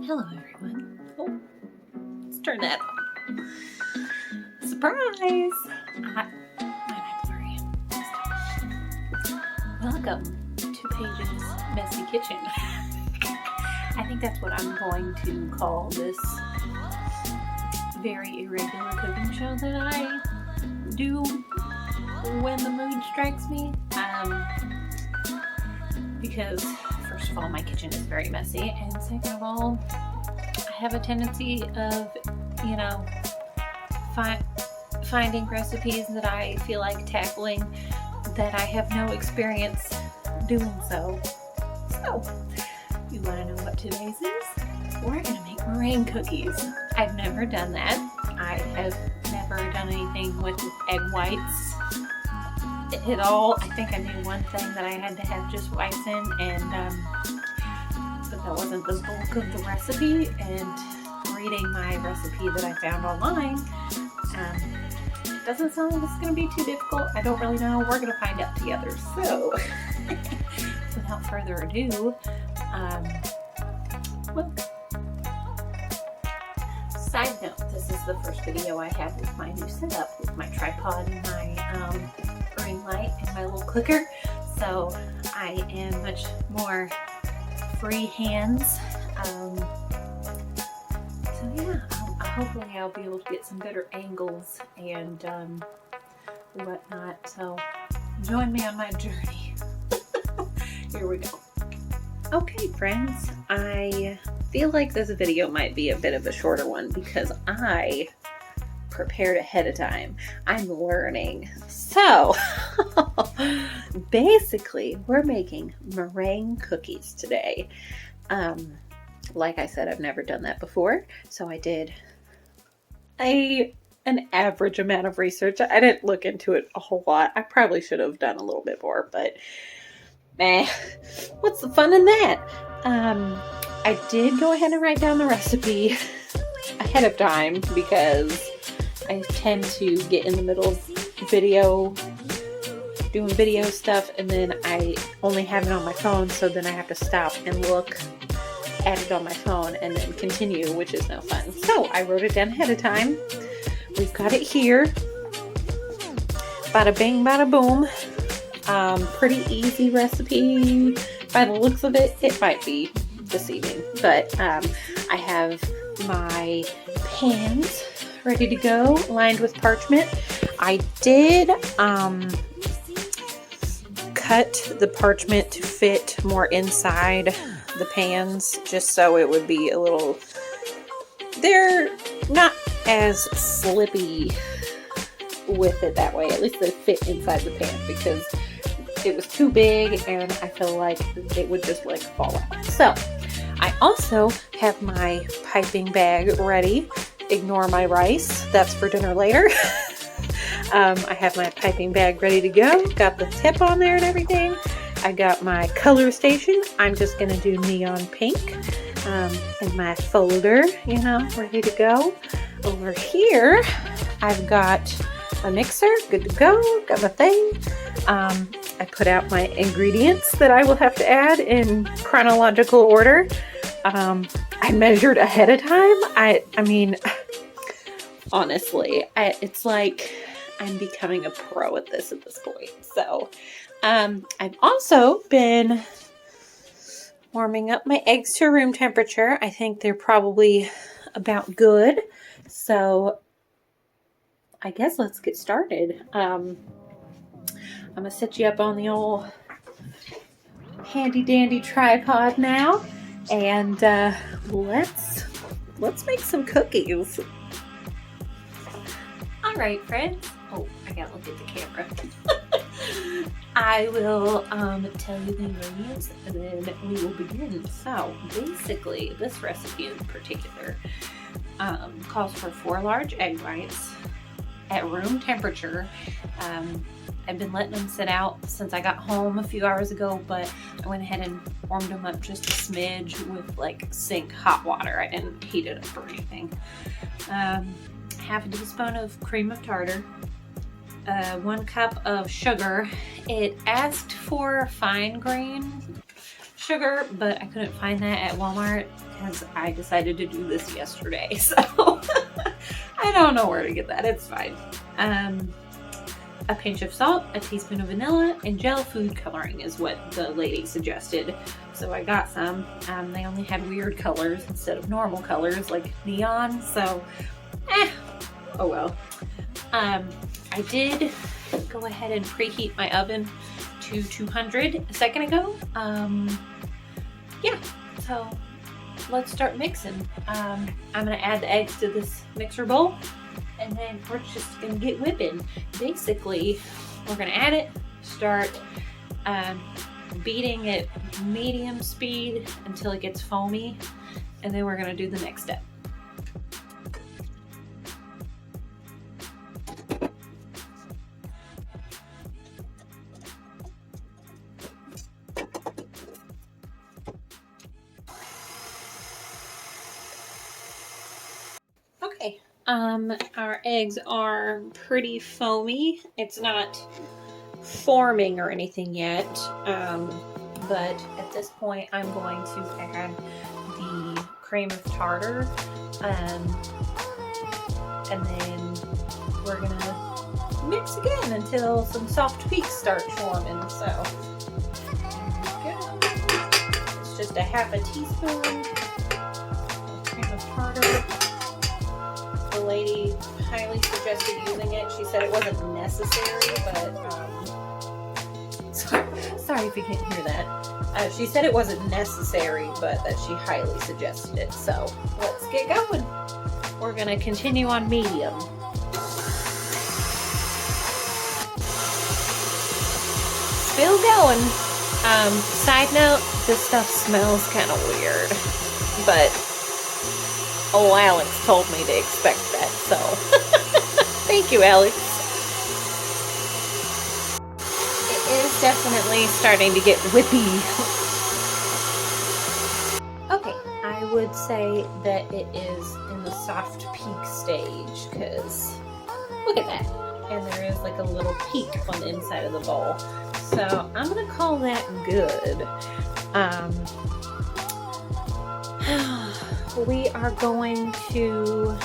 Hello everyone. Oh, let's turn that on. Surprise! Welcome to Paige's Messy Kitchen. I think that's what I'm going to call this very irregular cooking show that I do when the mood strikes me. Because first of all, my kitchen is very messy, and second of all, I have a tendency of, finding recipes that I feel like tackling that I have no experience doing so. So, you want to know what today's is? We're going to make meringue cookies. I've never done that. I have never done anything with egg whites at all. I think I knew one thing that I had to have just whites in, but that wasn't the bulk of the recipe. And reading my recipe that I found online, it doesn't sound like it's going to be too difficult. I don't really know. We're going to find out together. So, without further ado, side note, this is the first video I have with my new setup, with my tripod and my ring light and my little cooker. So I am much more free hands. So yeah, hopefully I'll be able to get some better angles and whatnot. So join me on my journey. Here we go. Okay, friends, I feel like this video might be a bit of a shorter one because I prepared ahead of time. I'm learning. So, basically, we're making meringue cookies today. Like I said, I've never done that before, so I did an average amount of research. I didn't look into it a whole lot. I probably should have done a little bit more, but what's the fun in that? I did go ahead and write down the recipe ahead of time because I tend to get in the middle of doing video stuff, and then I only have it on my phone, so then I have to stop and look at it on my phone and then continue, which is no fun. So I wrote it down ahead of time. We've got it here. Bada bing, bada boom. Pretty easy recipe. By the looks of it, it might be deceiving, but I have my pans ready to go, lined with parchment. I did cut the parchment to fit more inside the pans, just so it would be a little, they're not as slippy with it that way. At least they fit inside the pan, because it was too big and I feel like it would just like fall out. So I also have my piping bag ready. Ignore my rice, that's for dinner later. I have my piping bag ready to go. Got the tip on there and everything. I got my color station. I'm just going to do neon pink. And my folder, ready to go. Over here, I've got a mixer, good to go. Got my thing. I put out my ingredients that I will have to add in chronological order. I measured ahead of time. I mean, honestly, it's like I'm becoming a pro at this point. So, I've also been warming up my eggs to room temperature. I think they're probably about good. So, I guess let's get started. I'm gonna set you up on the old handy dandy tripod now, and let's make some cookies. All right, friends. Oh, I gotta look at the camera. I will tell you the ingredients and then we will begin. So basically, this recipe in particular calls for 4 large egg whites at room temperature. I've been letting them sit out since I got home a few hours ago, but I went ahead and warmed them up just a smidge with like sink hot water. I didn't heat it up or anything. Half a teaspoon of cream of tartar, 1 cup of sugar. It asked for fine grain sugar, but I couldn't find that at Walmart because I decided to do this yesterday. So I don't know where to get that. It's fine. A pinch of salt, a teaspoon of vanilla, and gel food coloring is what the lady suggested. So I got some. They only had weird colors instead of normal colors like neon. So, oh well. I did go ahead and preheat my oven to 200 a second ago. Yeah, so let's start mixing. I'm gonna add the eggs to this mixer bowl, and then we're just gonna get whipping. Basically, we're gonna add it, start beating at medium speed until it gets foamy, and then we're gonna do the next step. Okay, our eggs are pretty foamy. It's not forming or anything yet, but at this point I'm going to add the cream of tartar, and then we're gonna mix again until some soft peaks start forming. So there we go. It's just a half a teaspoon of cream of tartar. The lady highly suggested using it. She said it wasn't necessary, but sorry if you can't hear that. She said it wasn't necessary, but that she highly suggested it. So let's get going. We're gonna continue on medium. Still going. Side note, this stuff smells kind of weird, but Alex told me to expect that, so thank you, Alex. It is definitely starting to get whippy. Okay, I would say that it is in the soft peak stage, because look at that. And there is like a little peak on the inside of the bowl. So I'm going to call that good. We are going to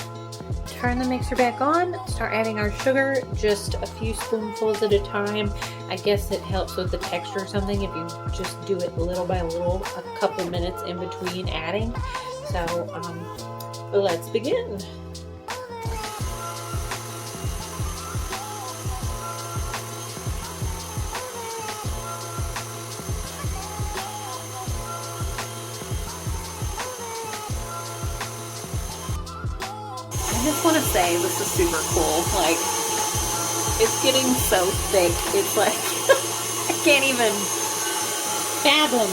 turn the mixer back on, start adding our sugar, just a few spoonfuls at a time. I guess it helps with the texture or something if you just do it little by little, a couple minutes in between adding. So let's begin. I just want to say this is super cool. Like, it's getting so thick. It's like, I can't even fathom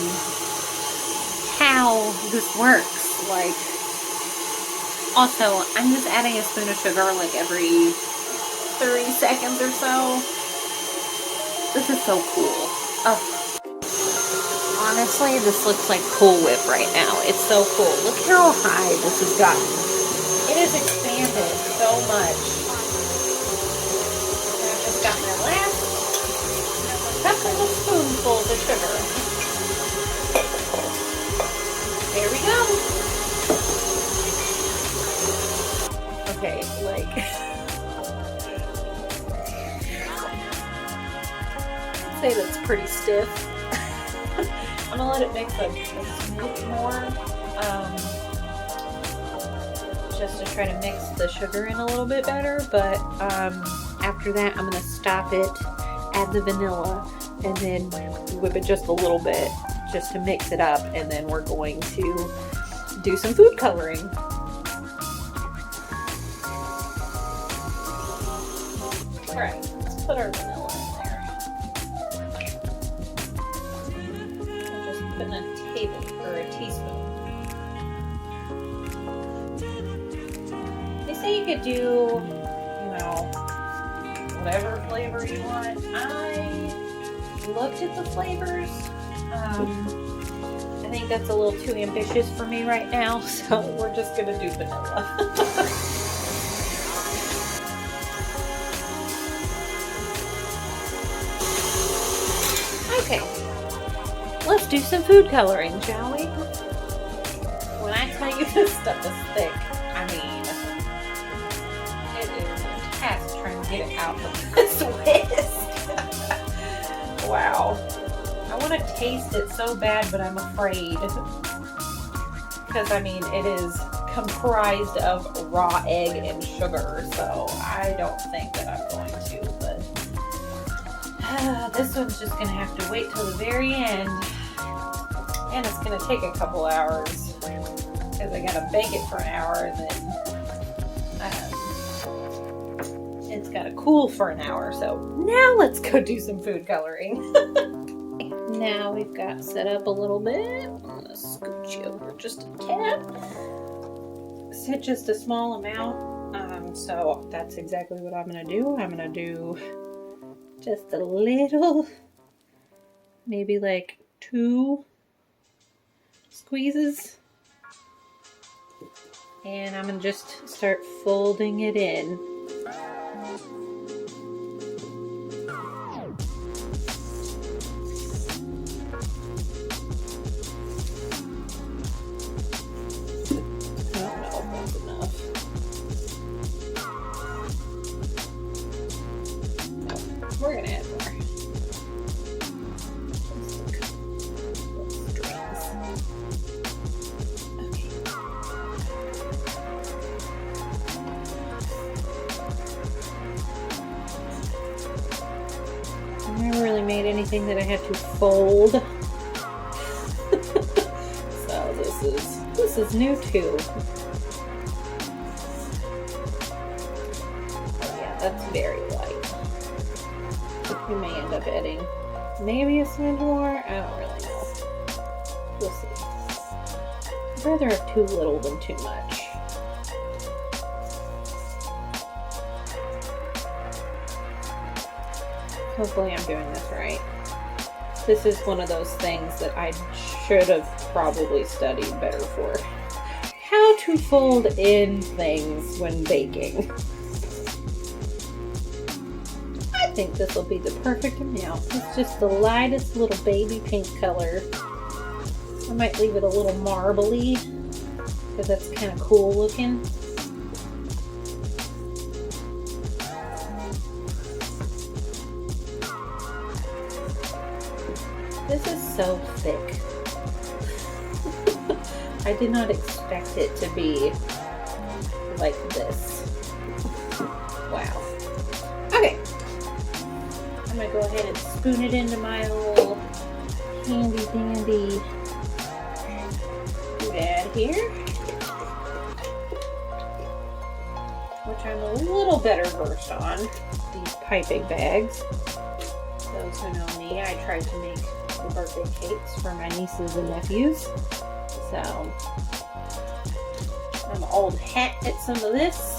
how this works. Like, also, I'm just adding a spoon of sugar like every 30 seconds or so. This is so cool. Oh. Honestly, this looks like Cool Whip right now. It's so cool. Look how high this has gotten. It has expanded so much. And I've just got my last couple of spoonfuls of sugar. There we go. Okay, like, I'd say that's pretty stiff. I'm gonna let it mix a smidge more. Just to try to mix the sugar in a little bit better, but after that I'm gonna stop it, add the vanilla, and then whip it just a little bit just to mix it up, and then we're going to do some food coloring. Alright, let's put our vanilla in there. I'm just putting a table or a teaspoon. You could do, you know, whatever flavor you want. I looked at the flavors. I think that's a little too ambitious for me right now, so we're just gonna do vanilla. Okay, let's do some food coloring, shall we? When I tell you this stuff is thick, I mean, it is a task trying to get it out of this whisk. Wow. I want to taste it so bad, but I'm afraid. Because, I mean, it is comprised of raw egg and sugar, so I don't think that I'm going to, but this one's just going to have to wait till the very end, and it's going to take a couple hours, because I got to bake it for an hour, and then it's got to cool for an hour, so now let's go do some food coloring. Now we've got set up a little bit. I'm going to scooch you over just a tad. It's just a small amount, so that's exactly what I'm going to do. I'm going to do just a little, maybe like 2 squeezes. And I'm going to just start folding it in. We're gonna add more. Okay. I never really made anything that I had to fold. So this is new too. Oh yeah, that's very light. We may end up adding maybe a smidge more. I don't really know. We'll see. I'd rather have too little than too much. Hopefully I'm doing this right. This is one of those things that I should have probably studied better for. How to fold in things when baking. I think this will be the perfect amount. It's just the lightest little baby pink color. I might leave it a little marbly because that's kind of cool looking. This is so thick. I did not expect it to be like this. Wow. Okay. I'm going to go ahead and spoon it into my little handy dandy doodad here, which I'm a little better versed on, these piping bags. Those who know me, I tried to make the birthday cakes for my nieces and nephews, so I'm an old hat at some of this.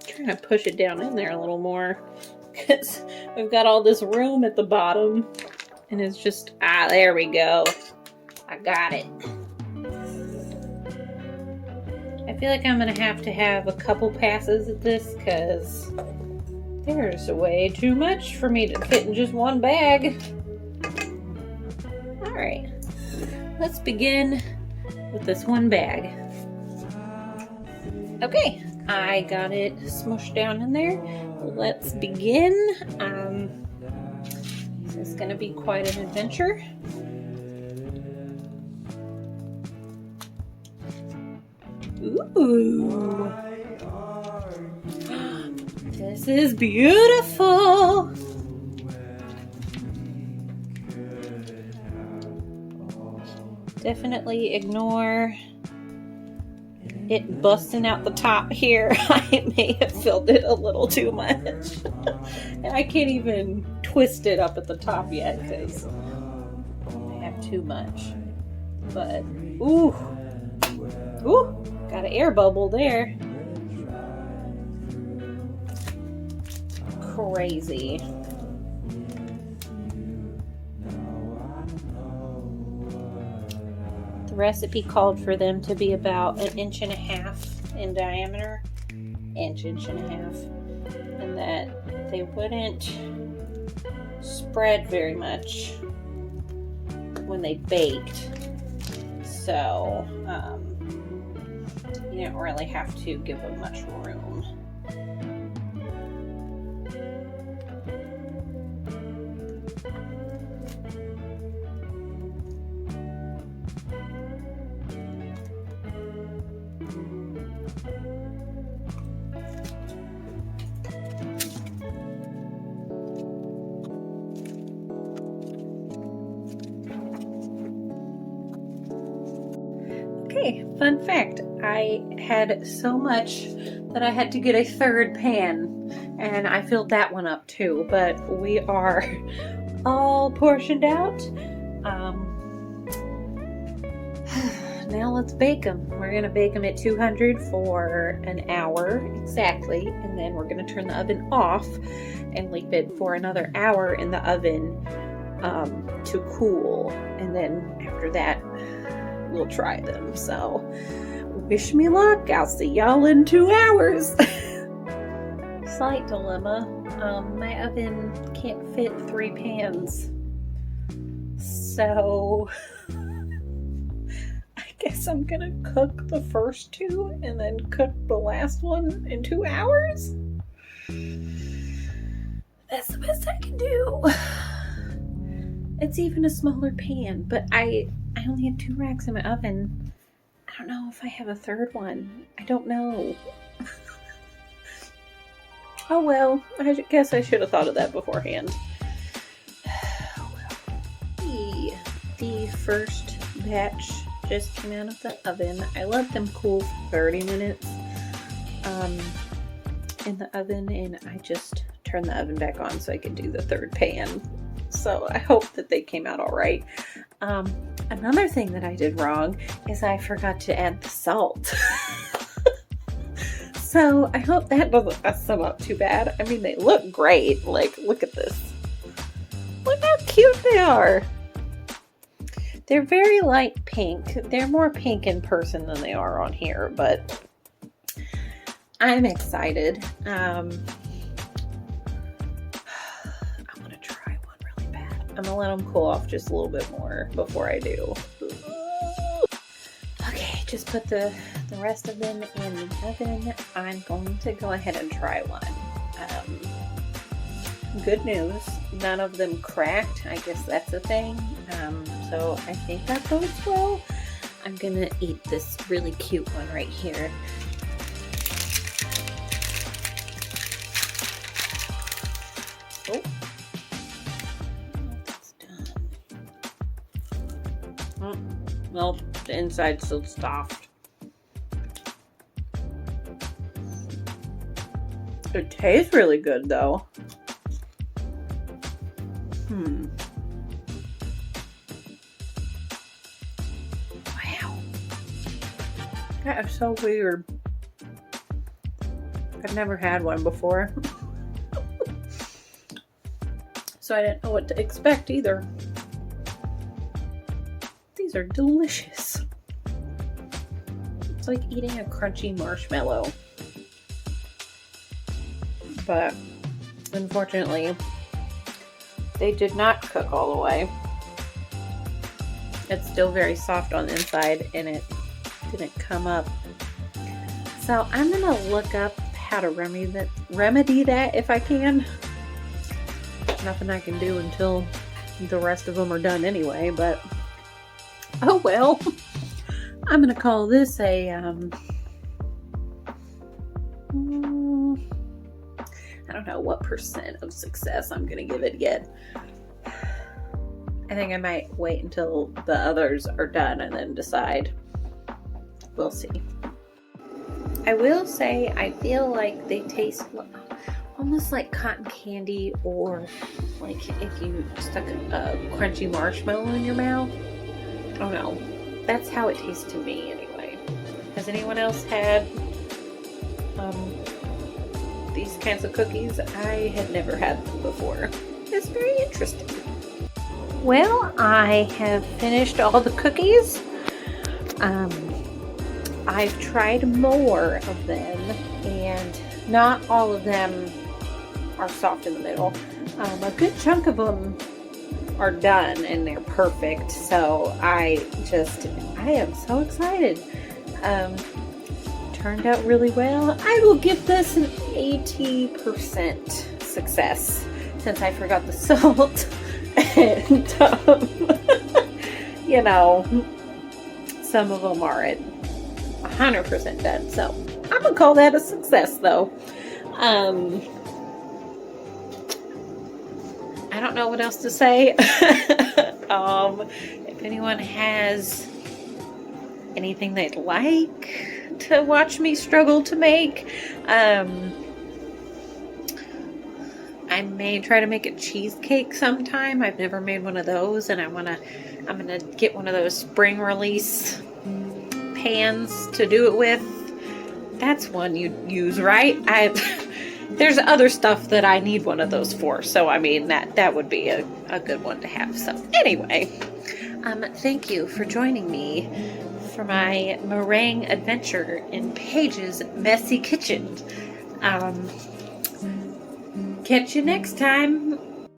Trying to push it down in there a little more because we've got all this room at the bottom and it's just, there we go. I got it. I feel like I'm going to have a couple passes at this because there's way too much for me to fit in just one bag. Alright, let's begin with this one bag. Okay. I got it smushed down in there. Let's begin. This is going to be quite an adventure. Ooh. This is beautiful. Definitely ignore it busting out the top here. I may have filled it a little too much. And I can't even twist it up at the top yet because I have too much. But, ooh, got an air bubble there. crazy. The recipe called for them to be about 1.5 inches in diameter, inch and a half, and that they wouldn't spread very much when they baked. So you don't really have to give them much room. Okay, fun fact, I had so much that I had to get a third pan, and I filled that one up too, but we are all portioned out. Now let's bake them. We're going to bake them at 200 for an hour exactly, and then we're going to turn the oven off and leave it for another hour in the oven to cool, and then after that we'll try them. So wish me luck. I'll see y'all in 2 hours. Slight dilemma. My oven can't fit 3 pans. So I guess I'm gonna cook the first 2 and then cook the last one in 2 hours. That's the best I can do. It's even a smaller pan, but I only have 2 racks in my oven. I don't know if I have a third one. I don't know. Oh well, I guess I should have thought of that beforehand. The first batch just came out of the oven. I let them cool for 30 minutes in the oven, and I just turned the oven back on so I could do the third pan. So I hope that they came out all right. Another thing that I did wrong is I forgot to add the salt. So I hope that doesn't mess them up too bad. I mean, they look great. Like, look at this. Look how cute they are. They're very light pink. They're more pink in person than they are on here, but I'm excited. I'm gonna let them cool off just a little bit more before I do. Okay, just put the rest of them in the oven. I'm going to go ahead and try one. Good news, none of them cracked. I guess that's a thing. So I think that goes well. I'm gonna eat this really cute one right here. Oh. Well, the inside's still soft. It tastes really good, though. Wow. That is so weird. I've never had one before. So I didn't know what to expect either. These are delicious. It's like eating a crunchy marshmallow. But unfortunately, they did not cook all the way. It's still very soft on the inside, and it didn't come up. So I'm gonna look up how to remedy that if I can. Nothing I can do until the rest of them are done anyway, but oh well. I'm gonna call this a I don't know what percent of success I'm gonna give it yet. I think I might wait until the others are done and then decide. We'll see. I will say I feel like they taste almost like cotton candy, or like if you stuck a crunchy marshmallow in your mouth. I don't know. That's how it tastes to me anyway. Has anyone else had these kinds of cookies. I had never had them before. It's very interesting. Well, I have finished all the cookies. I've tried more of them, and not all of them are soft in the middle. A good chunk of them are done and they're perfect, so I am so excited. Turned out really well. I will give this an 80% success, since I forgot the salt. And you know, some of them are at 100% done, so I'm gonna call that a success though. I don't know what else to say. If anyone has anything they'd like to watch me struggle to make, I may try to make a cheesecake sometime. I've never made one of those, and I'm gonna get one of those spring release pans to do it with. That's one you use, right? There's other stuff that I need one of those for, so I mean that would be a good one to have. So anyway, thank you for joining me for my meringue adventure in Paige's messy kitchen. Catch you next time.